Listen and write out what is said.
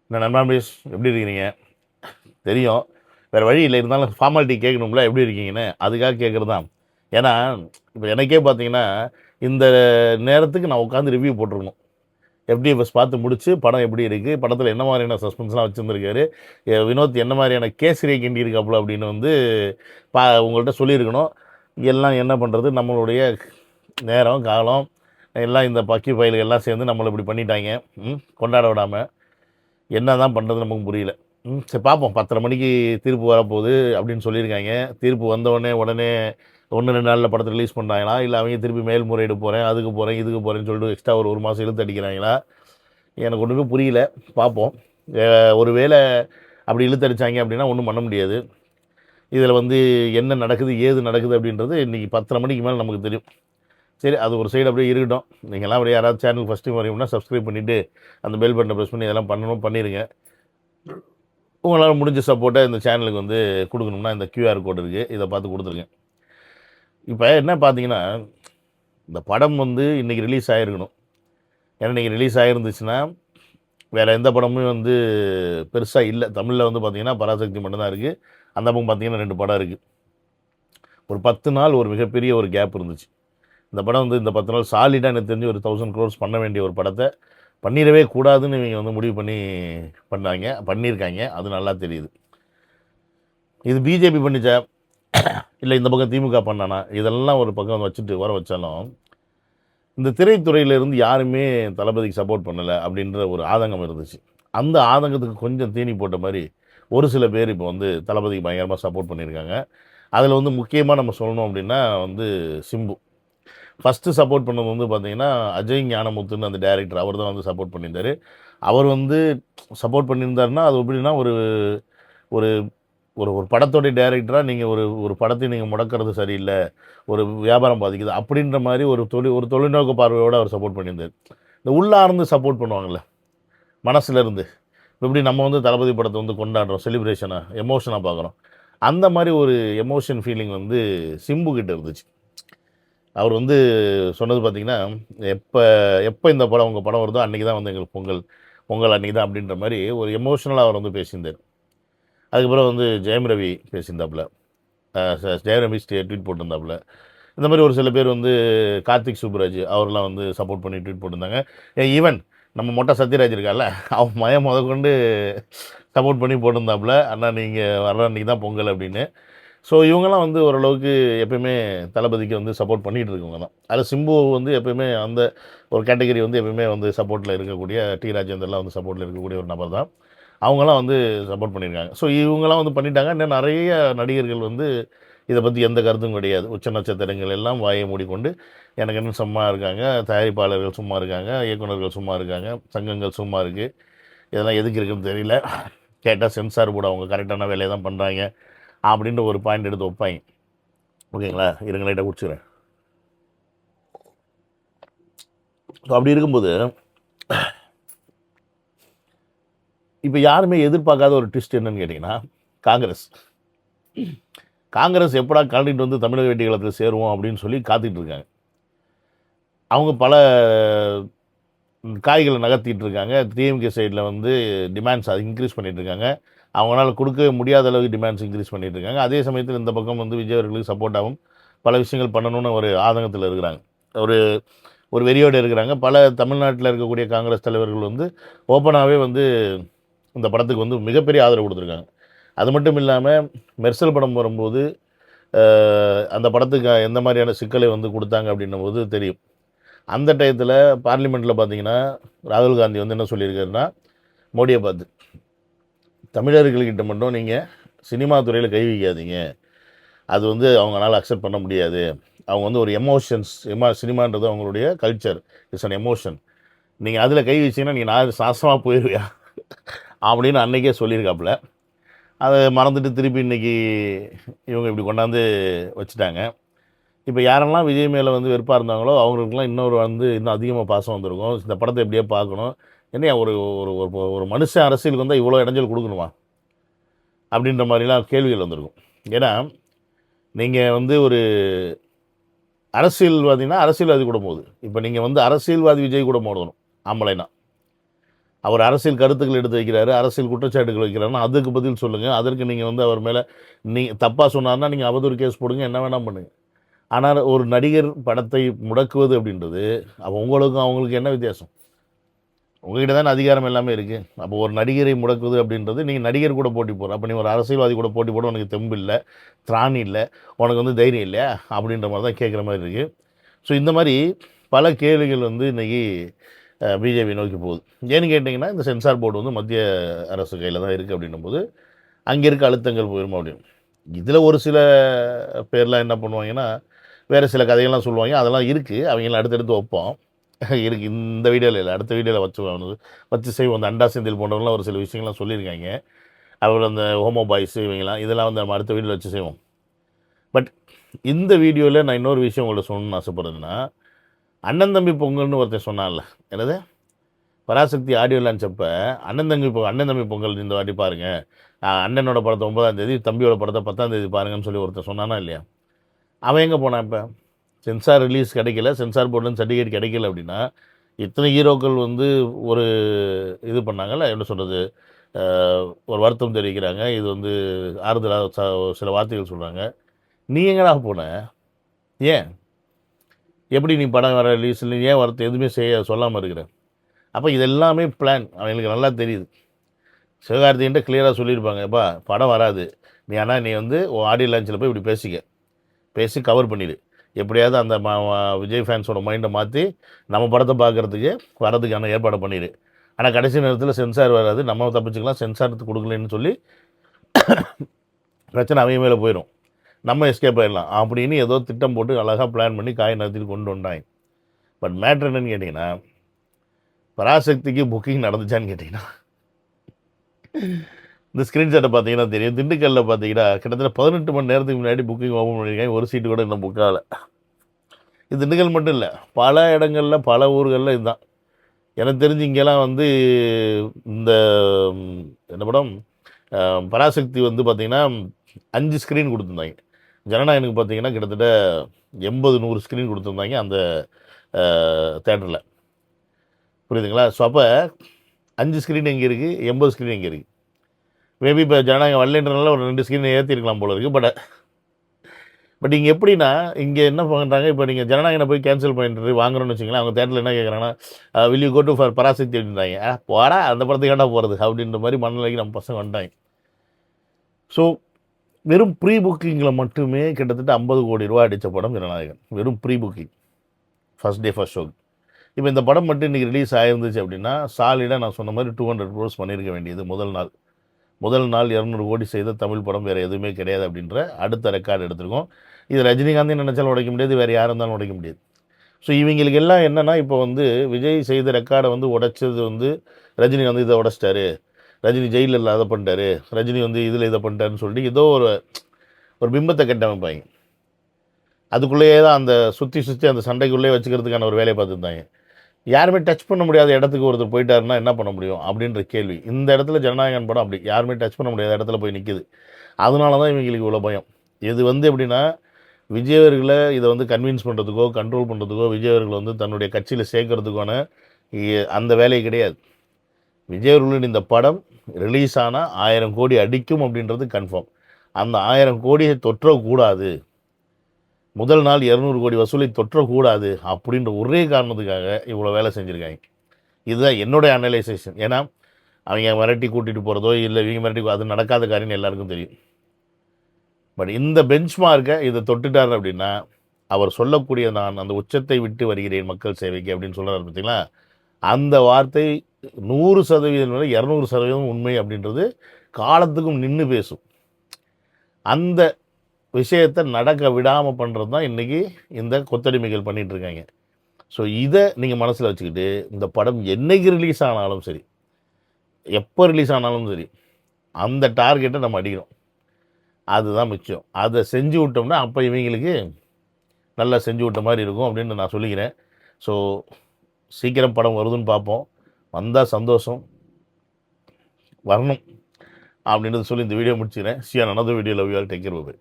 என்ன நண்பாம்பீஸ் எப்படி இருக்கிறீங்க? தெரியும். வேறு வழி இல்லை, இருந்தாலும் ஃபார்மாலிட்டி கேட்கணும்ல, எப்படி இருக்கீங்கன்னு அதுக்காக கேட்குறது தான். ஏன்னா இப்போ எனக்கே பார்த்தீங்கன்னா, இந்த நேரத்துக்கு நான் உட்காந்து ரிவ்யூ போட்டிருக்கணும். எஃப்டிஎஃப்எஸ் பார்த்து முடிச்சு படம் எப்படி இருக்குது, படத்தில் என்ன மாதிரியான சஸ்பென்ஸ்லாம் வச்சுருந்துருக்காரு, வினோத் என்ன மாதிரியான கேசரியை கிண்டி இருக்காப்புல அப்படின்னு வந்து உங்கள்கிட்ட சொல்லியிருக்கணும். எல்லாம் என்ன பண்ணுறது, நம்மளுடைய நேரம் காலம் எல்லாம் இந்த பக்கி பயல்கள் எல்லாம் சேர்ந்து நம்மளை இப்படி பண்ணிட்டாங்க. கொண்டாட விடாமல் என்ன தான் பண்ணுறது நமக்கு புரியல. சரி பார்ப்போம். 10:30 மணிக்கு தீர்ப்பு வரப்போகுது அப்படின்னு சொல்லியிருக்காங்க. தீர்ப்பு வந்தவுடனே உடனே 1, 2 நாளில் படத்தை ரிலீஸ் பண்ணுறாங்களா, இல்லை அவங்க திருப்பி மேல்முறையீடு போகிறேன், அதுக்கு போகிறேன், இதுக்கு போகிறேன்னு சொல்லிட்டு எக்ஸ்ட்ரா ஒரு மாதம் இழுத்து அடிக்கிறாங்களா, எனக்கு ஒன்றுமே புரியல. பார்ப்போம். ஒரு வேளை அப்படி இழுத்து அடித்தாங்க அப்படின்னா ஒன்றும் பண்ண முடியாது. இதில் வந்து என்ன நடக்குது ஏது நடக்குது அப்படின்றது இன்றைக்கி 10:30 மணிக்கு மேலே நமக்கு தெரியும். சரி, அது ஒரு சைடு அப்படியே இருக்கட்டும். நீங்கள்லாம் அப்படியே யாராவது சேனல் ஃபஸ்ட் டைம் வரையும்னா சப்ஸ்கிரைப் பண்ணிவிட்டு அந்த பெல் பட்டனை ப்ரெஸ் பண்ணி இதெல்லாம் பண்ணிடுங்க. உங்களால் முடிஞ்ச சப்போர்ட்டை இந்த சேனலுக்கு வந்து கொடுக்கணும்னா இந்த QR கோடு இருக்குது, இதை பார்த்து கொடுத்துருங்க. இப்போ என்ன பார்த்தீங்கன்னா, இந்த படம் வந்து இன்றைக்கி ரிலீஸ் ஆகிருக்கணும். ஏன்னா இன்றைக்கி ரிலீஸ் ஆகிருந்துச்சுன்னா வேறு எந்த படமும் வந்து பெருசாக இல்லை. தமிழில் வந்து பார்த்திங்கன்னா பராசக்தி மட்டும்தான் இருக்குது. அந்த பக்கம் பார்த்திங்கன்னா 2 படம் இருக்குது. ஒரு 10 நாள் ஒரு மிகப்பெரிய ஒரு கேப் இருந்துச்சு. இந்த படம் வந்து இந்த 10 நாள் சாலிடாக எனக்கு தெரிஞ்சு ஒரு 1000 crores பண்ண வேண்டிய ஒரு படத்தை பண்ணிடவே கூடாதுன்னு இவங்க வந்து முடிவு பண்ணியிருக்காங்க. அது நல்லா தெரியுது. இது பிஜேபி பண்ணிச்சா, இல்லை இந்த பக்கம் திமுக பண்ணானா, இதெல்லாம் ஒரு பக்கம் வச்சுட்டு வர வச்சாலும் இந்த திரைத்துறையிலேருந்து யாருமே தளபதிக்கு சப்போர்ட் பண்ணலை அப்படின்ற ஒரு ஆதங்கம் இருந்துச்சு. அந்த ஆதங்கத்துக்கு கொஞ்சம் தீனி போட்ட மாதிரி ஒரு சில பேர் இப்போ வந்து தளபதிக்கு பயங்கரமாக சப்போர்ட் பண்ணியிருக்காங்க. அதில் வந்து முக்கியமாக நம்ம சொல்லணும் அப்படின்னா வந்து சிம்பு. ஃபஸ்ட்டு சப்போர்ட் பண்ணது வந்து பார்த்திங்கன்னா அஜய் ஞானமுத்துன்னு அந்த டைரக்டர், அவர் தான் வந்து சப்போர்ட் பண்ணியிருந்தார். அவர் வந்து சப்போர்ட் பண்ணியிருந்தாருன்னா அது எப்படின்னா ஒரு ஒரு ஒரு ஒரு படத்தோடைய டைரக்டராக நீங்கள் ஒரு படத்தை நீங்கள் முடக்கிறது சரியில்லை, ஒரு வியாபாரம் பாதிக்குது அப்படின்ற மாதிரி ஒரு தொலைநோக்கு பார்வையோடு அவர் சப்போர்ட் பண்ணியிருந்தார். இந்த உள்ளார்ந்து சப்போர்ட் பண்ணுவாங்கள்ல, மனசுலேருந்து. எப்படி நம்ம வந்து தளபதி படத்தை வந்து கொண்டாடுறோம், செலிப்ரேஷனாக எமோஷனாக பார்க்குறோம், அந்த மாதிரி ஒரு எமோஷன் ஃபீலிங் வந்து சிம்பு கிட்ட இருந்துச்சு. அவர் வந்து சொன்னது பார்த்திங்கன்னா, எப்போ எப்போ இந்த படம் உங்கள் படம் வருதோ அன்றைக்கி தான் வந்து எங்களுக்கு பொங்கல் அன்றைக்கி தான் அப்படின்ற மாதிரி ஒரு எமோஷ்னலாக அவர் வந்து பேசியிருந்தார். அதுக்கப்புறம் வந்து ஜெயம் ரவி பேசியிருந்தாப்புல, ஜெயம் ரவி ட்வீட் போட்டிருந்தாப்புல. இந்த மாதிரி ஒரு சில பேர் வந்து கார்த்திக் சுப்புராஜ் அவர்லாம் வந்து சப்போர்ட் பண்ணி ட்வீட் போட்டிருந்தாங்க. ஈவன் நம்ம மொட்டை சத்யராஜ் இருக்கார்ல, அவன் மயம் கொண்டு சப்போர்ட் பண்ணி போட்டிருந்தாப்புல, அண்ணா நீங்கள் வர்ற அன்றைக்கி தான் பொங்கல் அப்படின்னு. ஸோ இவங்கெல்லாம் வந்து ஓரளவுக்கு எப்பயுமே தளபதிக்கு வந்து சப்போர்ட் பண்ணிகிட்டு இருக்கவங்க தான். அதில் சிம்பு வந்து எப்பயுமே அந்த ஒரு கேட்டகரி வந்து எப்பயுமே வந்து சப்போர்ட்டில் இருக்கக்கூடிய ராஜேந்தர்லாம் வந்து சப்போர்ட்டில் இருக்கக்கூடிய ஒரு நபர் தான். அவங்களாம் வந்து சப்போர்ட் பண்ணியிருக்காங்க. ஸோ இவங்கெல்லாம் வந்து பண்ணிட்டாங்க. இன்னும் நிறைய நடிகர்கள் வந்து இதை பற்றி எந்த கருத்தும் கிடையாது. உச்ச நட்சத்திரங்கள் எல்லாம் வாயை மூடிக்கொண்டு எனக்கு என்ன சும்மா இருக்காங்க, தயாரிப்பாளர்கள் சும்மா இருக்காங்க, இயக்குநர்கள் சும்மா இருக்காங்க, சங்கங்கள் சும்மா இருக்குது, இதெல்லாம் எதுக்கு இருக்குன்னு தெரியல, கேட்டால் சென்சார் போர்டு அவங்க கரெக்டான வேலையை தான் பண்ணுறாங்க அப்படின்ற ஒரு பாயிண்ட் எடுத்து வைப்பாங்க. ஓகேங்களா, இருங்க லைட்டாக குடிச்சுக்கிறேன். ஸோ அப்படி இருக்கும்போது இப்போ யாருமே எதிர்பார்க்காத ஒரு ட்விஸ்ட் என்னன்னு கேட்டிங்கன்னா, காங்கிரஸ் எப்படா கலந்துட்டு வந்து தமிழக வெற்றி கழகத்தில் சேருவோம் அப்படின்னு சொல்லி காத்துக்கிட்டு இருக்காங்க. அவங்க பல காய்களை நகர்த்திட்டு இருக்காங்க. டிஎம்கே சைடில் வந்து டிமாண்ட்ஸ் அது இன்க்ரீஸ் பண்ணிகிட்டு இருக்காங்க. அவங்களால கொடுக்க முடியாத அளவுக்கு டிமாண்ட்ஸ் இன்க்ரீஸ் பண்ணிகிட்டு இருக்காங்க. அதே சமயத்தில் இந்த பக்கம் வந்து விஜய் அவர்களுக்கு சப்போர்ட்டாகவும் பல விஷயங்கள் பண்ணணும்னு ஒரு ஆதங்கத்தில் இருக்கிறாங்க, ஒரு ஒரு வெறியோடு இருக்கிறாங்க. பல தமிழ்நாட்டில் இருக்கக்கூடிய காங்கிரஸ் தலைவர்கள் வந்து ஓப்பனாகவே வந்து இந்த படத்துக்கு வந்து மிகப்பெரிய ஆதரவு கொடுத்துருக்காங்க. அது மட்டும் இல்லாமல் மெர்சல் படம் வரும்போது அந்த படத்துக்கு எந்த மாதிரியான சிக்கலை வந்து கொடுத்தாங்க அப்படின்னும் போது தெரியும். அந்த டயத்தில் பார்லிமெண்ட்டில் பார்த்திங்கன்னா ராகுல் காந்தி வந்து என்ன சொல்லியிருக்காருன்னா, மோடியை பார்த்து தமிழர்கள்கிட்ட மட்டும் நீங்கள் சினிமா துறையில் கை வைக்காதீங்க, அது வந்து அவங்களால அக்செப்ட் பண்ண முடியாது, அவங்க வந்து ஒரு சினிமான்றது அவங்களுடைய கல்ச்சர், இட்ஸ் அன் எமோஷன், நீங்கள் அதில் கை வச்சிங்கன்னா நீங்கள் நான் சாசமாக போயிடுவியா அப்படின்னு அன்றைக்கே சொல்லியிருக்காப்புல. அதை மறந்துட்டு திருப்பி இன்றைக்கி இவங்க இப்படி கொண்டாந்து வச்சுட்டாங்க. இப்போ யாரெல்லாம் விஜய் மேலே வந்து வெறுப்பாக இருந்தாங்களோ அவங்களுக்குலாம் இன்னும் அதிகமாக பாசம் வந்திருக்கும். இந்த படத்தை எப்படியே பார்க்கணும், என்ன ஒரு ஒரு மனுஷன் அரசியலுக்கு வந்தால் இவ்வளோ இடைஞ்சல் கொடுக்கணுமா அப்படின்ற மாதிரிலாம் கேள்விகள் வந்திருக்கும். ஏன்னா நீங்கள் வந்து ஒரு அரசியல்வாதினா அரசியல்வாதி கூட போகுது. இப்போ நீங்கள் வந்து அரசியல்வாதி விஜய் கூட மோதணும் ஆம்பளைனா, அவர் அரசியல் கருத்துக்கள் எடுத்து வைக்கிறாரு, அரசியல் குற்றச்சாட்டுகள் வைக்கிறாருன்னா அதுக்கு பதில் சொல்லுங்கள். அதற்கு நீங்கள் வந்து அவர் மேலே தப்பாக சொன்னார்னா நீங்கள் அவதூறு கேஸ் போடுங்க, என்ன வேணால் பண்ணுங்க. ஆனால் ஒரு நடிகர் படத்தை முடக்குவது அப்படின்றது அப்போ உங்களுக்கும் அவங்களுக்கு என்ன வித்தியாசம்? உங்ககிட்ட தானே அதிகாரம் எல்லாமே இருக்குது. அப்போ ஒரு நடிகரை முடக்குவது அப்படின்றது நீங்கள் நடிகர் கூட போட்டி போடுற, அப்போ நீ ஒரு அரசியல்வாதி கூட போட்டி போட உனக்கு தெம்பு இல்லை, திராணி இல்லை, உனக்கு வந்து தைரியம் இல்லையா அப்படின்ற மாதிரி தான் கேட்குற மாதிரி இருக்குது. ஸோ இந்த மாதிரி பல கேள்விகள் வந்து இன்றைக்கி பிஜேபி நோக்கி போகுது. ஏன்னு கேட்டிங்கன்னா இந்த சென்சார் போர்டு வந்து மத்திய அரசு கையில் தான் இருக்குது அப்படின்னும்போது அங்கே இருக்க அழுத்தங்கள் போயிடுமா அப்படின்னு. இதில் ஒரு சில பேர்லாம் என்ன பண்ணுவாங்கன்னா வேறு சில கதைகள்லாம் சொல்லுவாங்க, அதெல்லாம் இருக்குது, அவங்களாம் அடுத்தடுத்து வைப்போம். இருக்குது இந்த வீடியோவில் இல்லை, அடுத்த வீடியோவில் வச்சு செய்வோம். அந்த அண்டா செந்தில் போன்றவங்களாம் ஒரு சில விஷயங்கள்லாம் சொல்லியிருக்காங்க. அவர் அந்த ஹோமோ பாய்ஸு இவங்கெல்லாம் இதெல்லாம் வந்து நம்ம அடுத்த வீடியோவில் வச்சு செய்வோம். பட் இந்த வீடியோவில் நான் இன்னொரு விஷயம் உங்கள்ட்ட சொல்லணும்னு ஆசைப்படுறதுன்னா, அண்ணன் தம்பி பொங்கல்னு ஒருத்தர் சொன்னான்ல, என்னது பராசக்தி ஆடியோ லான்ச் அப்போ அண்ணன் தம்பி பொங்கல் இந்த வாட்டி பாருங்கள், அண்ணனோட படத்தை 9ஆம் தேதி, தம்பியோட படத்தை 10ஆம் தேதி பாருங்கன்னு சொல்லி ஒருத்தர் சொன்னானா இல்லையா? அவன் எங்கே போனான்? இப்போ சென்சார் ரிலீஸ் கிடைக்கல, சென்சார் போர்டுன்னு சர்டிஃபிகேட் கிடைக்கல அப்படின்னா இத்தனை ஹீரோக்கள் வந்து ஒரு இது பண்ணாங்கல்ல, என்ன சொல்கிறது, ஒரு வருத்தம் தெரிவிக்கிறாங்க, இது வந்து ஆறுதலாக சில வார்த்தைகள் சொல்கிறாங்க. நீ எங்கடா போன? ஏன் எப்படி நீ படம் வர ரிலீஸில் ஏன் வருத்தம் எதுவுமே சொல்லாமல் இருக்கிற? அப்போ இது எல்லாமே பிளான், அவங்களுக்கு நல்லா தெரியுது. சிவகார்த்திகிட்ட கிளியராக சொல்லியிருப்பாங்க, எப்பா படம் வராது, நீ வந்து ஆடியோ லான்ச்சில் போய் இப்படி பேசி கவர் பண்ணிடு, எப்படியாவது அந்த விஜய் ஃபேன்ஸோட மைண்டை மாற்றி நம்ம படத்தை பார்க்குறதுக்கு வரதுக்கான ஏற்பாடு பண்ணிடு. ஆனால் கடைசி நேரத்தில் சென்சார் வராது, நம்ம தப்பிச்சுக்கலாம், சென்சார் கொடுக்கலன்னு சொல்லி பிரச்சனை அவங்க மேலே போயிடும், நம்ம எஸ்கேப் ஆகிடலாம் அப்படின்னு ஏதோ திட்டம் போட்டு அழகாக பிளான் பண்ணி காய் நிறுத்திட்டு கொண்டு வந்தாங்க. பட் மேட்ரு என்னன்னு கேட்டிங்கன்னா, பராசக்திக்கு புக்கிங் நடந்துச்சான்னு கேட்டிங்கன்னா இந்த ஸ்க்ரீன்ஷாட்டை பார்த்தீங்கன்னா தெரியும். திண்டுக்கல்லில் பார்த்தீங்கன்னா கிட்டத்தட்ட 18 மணி நேரத்துக்கு முன்னாடி புக்கிங் ஓப்பன் பண்ணியிருக்காங்க, ஒரு சீட்டு கூட இன்னும் புக் ஆகலை. இது திண்டுக்கல் மட்டும் இல்லை, பல இடங்களில் பல ஊர்களில் இதுதான். எனக்கு தெரிஞ்சு இங்கெல்லாம் வந்து இந்த என்ன படம் பராசக்தி வந்து பார்த்திங்கன்னா 5 ஸ்க்ரீன் கொடுத்துருந்தாங்க. ஜனநாயகனுக்கு பார்த்திங்கன்னா கிட்டத்தட்ட 80-100 ஸ்க்ரீன் கொடுத்துருந்தாங்க அந்த தேட்டரில், புரியுதுங்களா? ஸோ அப்போ 5 ஸ்க்ரீன் எங்கே இருக்குது, 80 ஸ்க்ரீன் எங்கே இருக்குது? மேபி இப்போ ஜனநாயகம் வரலன்றனால ஒரு 2 ஸ்க்ரீனை ஏற்றிருக்கலாம் போல இருக்குது. பட் இங்கே எப்படின்னா, இங்கே என்ன பண்ணுறாங்க, இப்போ நீங்கள் ஜனநாயகனை போய் கேன்சல் பண்ணிட்டு வாங்குறோன்னு வச்சுங்களேன், அவங்க தேட்டரில் என்ன கேட்குறாங்கன்னா, will you go to for Parasakthi அப்படின்றாங்க. போடா அந்த படத்துக்கு ஏன்டா போகிறது அப்படின்ற மாதிரி மனநிலைக்கு நம்ம பசங்க வந்துட்டாங்க. ஸோ வெறும் ப்ரீ புக்கிங்கில் மட்டுமே கிட்டத்தட்ட 50 கோடி ரூபா அடித்த படம் ஜனநாயகன், வெறும் pre booking first day first ஷோக்கு. இப்போ இந்த படம் மட்டும் இன்றைக்கி ரிலீஸ் ஆகிருந்துச்சு அப்படின்னா சாலிடாக நான் சொன்ன மாதிரி 200 crores பண்ணியிருக்க வேண்டியது. முதல் நாள் 200 கோடி செய்த தமிழ் படம் வேறு எதுவுமே கிடையாது அப்படின்ற அடுத்த ரெக்கார்டு எடுத்திருக்கோம். இது ரஜினிகாந்தையும் நினச்சாலும் உடைக்க முடியாது, வேறு யார் இருந்தாலும் உடைக்க முடியாது. ஸோ இவங்களுக்கு எல்லாம் என்னென்னா, இப்போ வந்து விஜய் செய்த ரெக்கார்டை வந்து உடைச்சது வந்து ரஜினி வந்து இதை உடைச்சிட்டாரு, ரஜினி ஜெயிலில் இல்லை அதை பண்ணிட்டாரு, ரஜினி வந்து இதில் இதை பண்ணிட்டாருன்னு சொல்லிட்டு ஏதோ ஒரு பிம்பத்தை கட்டமைப்பாங்க. அதுக்குள்ளேயே தான் அந்த சுற்றி அந்த சண்டைக்குள்ளேயே வச்சுக்கிறதுக்கான ஒரு வேலையை பார்த்துருந்தாங்க. யாருமே டச் பண்ண முடியாத இடத்துக்கு ஒருத்தர் போயிட்டாருன்னா என்ன பண்ண முடியும் அப்படின்ற கேள்வி. இந்த இடத்துல ஜனநாயகன் படம் அப்படி யாருமே டச் பண்ண முடியாத இடத்துல போய் நிற்கிது. அதனால தான் இவங்களுக்கு இவ்வளோ பயம். இது வந்து எப்படின்னா, விஜய் அவர்களை இதை வந்து கன்வின்ஸ் பண்ணுறதுக்கோ கண்ட்ரோல் பண்ணுறதுக்கோ விஜய் அவர்களை வந்து தன்னுடைய கட்சியில் சேர்க்கறதுக்கான அந்த வேலை கிடையாது. விஜய் அவர்களின் இந்த படம் ரிலீஸ் ஆனால் 1000 கோடி அடிக்கும் அப்படின்றது கன்ஃபார்ம். அந்த 1000 கோடியை தொற்றக்கூடாது, முதல் நாள் 200 கோடி வசூலை தொற்றக்கூடாது அப்படின்ற ஒரே காரணத்துக்காக இவ்வளோ வேலை செஞ்சுருக்காங்க. இதுதான் என்னுடைய அனலைசேஷன். ஏன்னா அவங்க மிரட்டி கூட்டிகிட்டு போகிறதோ இல்லை இவங்க மிரட்டி அது நடக்காத காரியம்னு எல்லாருக்கும் தெரியும். பட் இந்த பெஞ்ச் மார்க்கை இதை தொட்டுட்டார் அப்படின்னா அவர் சொல்லக்கூடிய நான் அந்த உச்சத்தை விட்டு வருகிறேன் மக்கள் சேவைக்கு அப்படின்னு சொல்கிறார் பார்த்தீங்களா, அந்த வார்த்தை 100% 200% உண்மை அப்படின்றது காலத்துக்கும் நின்று பேசும். அந்த விஷயத்தை நடக்க விடாமல் பண்ணுறது தான் இன்றைக்கி இந்த கொத்தடிமைகள் பண்ணிகிட்ருக்காங்க. ஸோ இதை நீங்கள் மனசில் வச்சுக்கிட்டு இந்த படம் என்றைக்கு ரிலீஸ் ஆனாலும் சரி, எப்போ ரிலீஸ் ஆனாலும் சரி, அந்த டார்கெட்டை நம்ம அடிக்கணும். அதுதான் மிச்சம். அதை செஞ்சு விட்டோம்னா அப்போ இவங்களுக்கு நல்லா செஞ்சு விட்ட மாதிரி இருக்கும் அப்படின்னு நான் சொல்லிக்கிறேன். ஸோ சீக்கிரம் படம் வருதுன்னு பார்ப்போம். வந்தால் சந்தோஷம், வரணும் அப்படின்றது சொல்லி இந்த வீடியோ முடிச்சுக்கிறேன். See you on another video. Love you all. Take care. Bye.